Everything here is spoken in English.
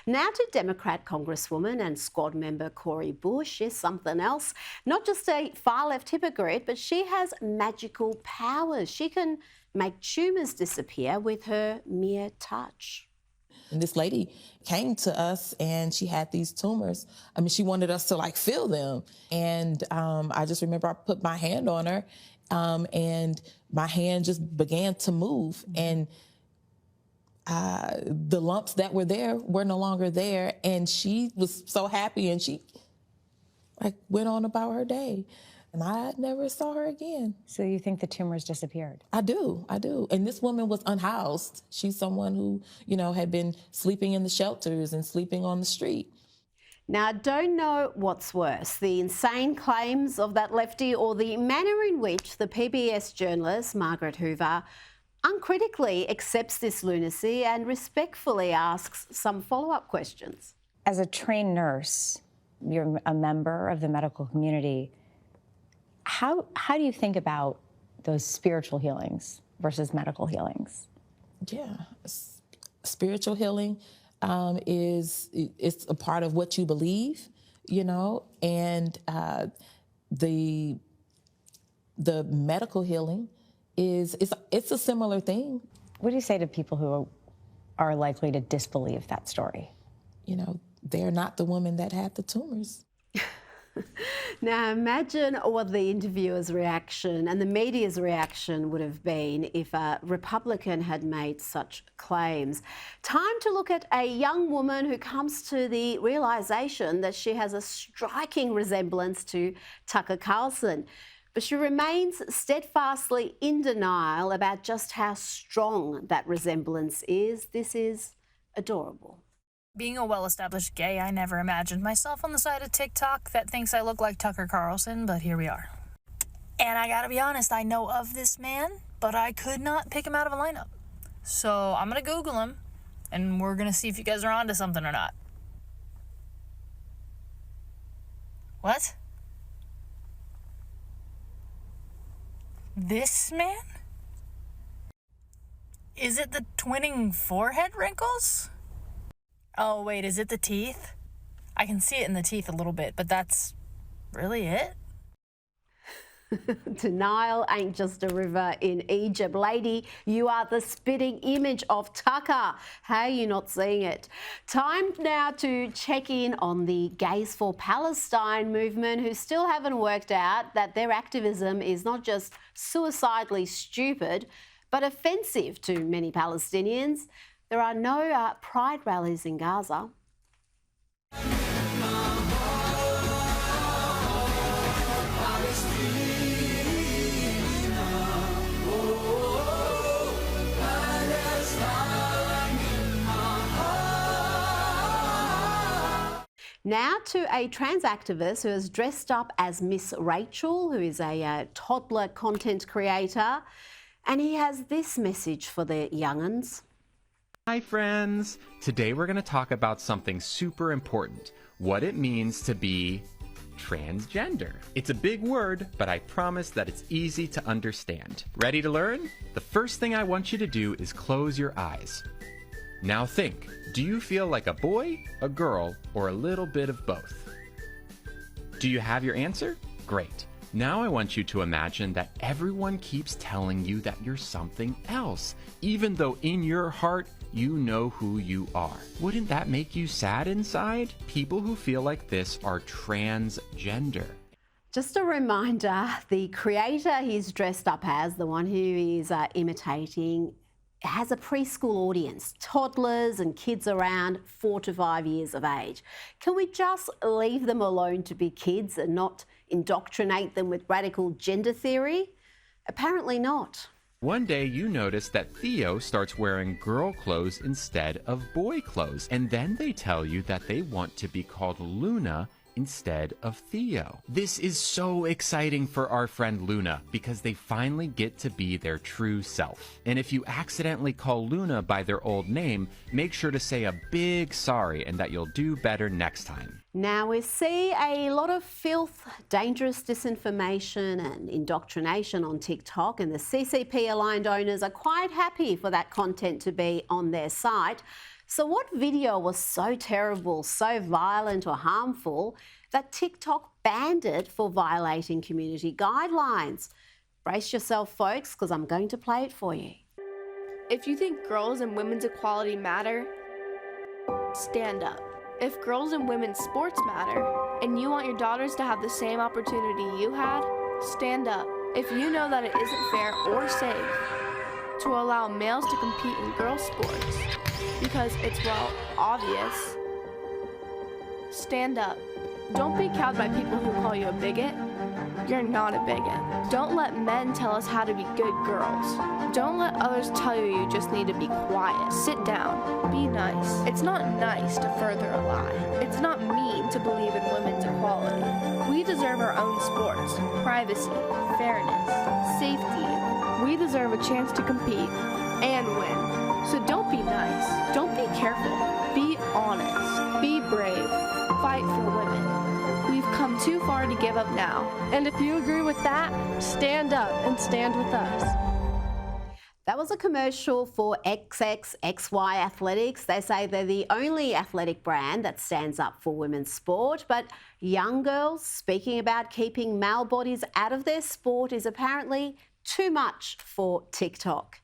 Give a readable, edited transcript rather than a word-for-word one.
Now to Democrat Congresswoman and squad member Cori Bush. She's something else. Not just a far-left hypocrite, but she has magical powers. She can make tumours disappear with her mere touch. And this lady came to us and she had these tumors. I mean, she wanted us to feel them. And I just remember I put my hand on her and my hand just began to move. And the lumps that were there were no longer there. And she was so happy and she went on about her day. And I never saw her again. So you think the tumors disappeared? I do. And this woman was unhoused. She's someone who, had been sleeping in the shelters and sleeping on the street. Now, I don't know what's worse, the insane claims of that lefty or the manner in which the PBS journalist, Margaret Hoover, uncritically accepts this lunacy and respectfully asks some follow-up questions. As a trained nurse, you're a member of the medical community. How do you think about those spiritual healings versus medical healings? Yeah, spiritual healing it's a part of what you believe, and the medical healing it's a similar thing. What do you say to people who are likely to disbelieve that story? They're not the woman that had the tumors. Now imagine what the interviewer's reaction and the media's reaction would have been if a Republican had made such claims. Time to look at a young woman who comes to the realisation that she has a striking resemblance to Tucker Carlson. But she remains steadfastly in denial about just how strong that resemblance is. This is adorable. Being a well-established gay, I never imagined myself on the side of TikTok that thinks I look like Tucker Carlson, but here we are. And I gotta be honest, I know of this man, but I could not pick him out of a lineup. So I'm gonna Google him, and we're gonna see if you guys are onto something or not. What? This man? Is it the twinning forehead wrinkles? Oh, wait, is it the teeth? I can see it in the teeth a little bit, but that's really it? Denial ain't just a river in Egypt. Lady, you are the spitting image of Tucker. How are you not seeing it? Time now to check in on the Gays for Palestine movement, who still haven't worked out that their activism is not just suicidally stupid, but offensive to many Palestinians. There are no pride rallies in Gaza. Now to a trans activist who has dressed up as Miss Rachel, who is a toddler content creator, and he has this message for the young'uns. Hi friends! Today we're going to talk about something super important, what it means to be transgender. It's a big word, but I promise that it's easy to understand. Ready to learn? The first thing I want you to do is close your eyes. Now think, do you feel like a boy, a girl, or a little bit of both? Do you have your answer? Great. Now I want you to imagine that everyone keeps telling you that you're something else, even though in your heart you know who you are. Wouldn't that make you sad inside? People who feel like this are transgender. Just a reminder, the creator he's dressed up as, the one who is imitating, has a preschool audience, toddlers and kids around 4 to 5 years of age. Can we just leave them alone to be kids and not indoctrinate them with radical gender theory? Apparently not. One day you notice that Theo starts wearing girl clothes instead of boy clothes, and then they tell you that they want to be called Luna instead of Theo. This is so exciting for our friend Luna because they finally get to be their true self. And if you accidentally call Luna by their old name, make sure to say a big sorry and that you'll do better next time. Now we see a lot of filth, dangerous disinformation and indoctrination on TikTok, and the CCP-aligned owners are quite happy for that content to be on their site. So what video was so terrible, so violent or harmful that TikTok banned it for violating community guidelines? Brace yourself, folks, because I'm going to play it for you. If you think girls and women's equality matter, stand up. If girls and women's sports matter, and you want your daughters to have the same opportunity you had, stand up. If you know that it isn't fair or safe to allow males to compete in girls' sports because it's, well, obvious, stand up. Don't be cowed by people who call you a bigot. You're not a bigot. Don't let men tell us how to be good girls. Don't let others tell you you just need to be quiet. Sit down. Be nice. It's not nice to further a lie. It's not mean to believe in women's equality. We deserve our own sports, privacy, fairness, safety. We deserve a chance to compete and win. So don't be nice. Don't be careful. Be honest. Be brave. Fight for women. We've come too far to give up now. And if you agree with that, stand up and stand with us. That was a commercial for XXXY Athletics. They say they're the only athletic brand that stands up for women's sport, but young girls speaking about keeping male bodies out of their sport is apparently too much for TikTok.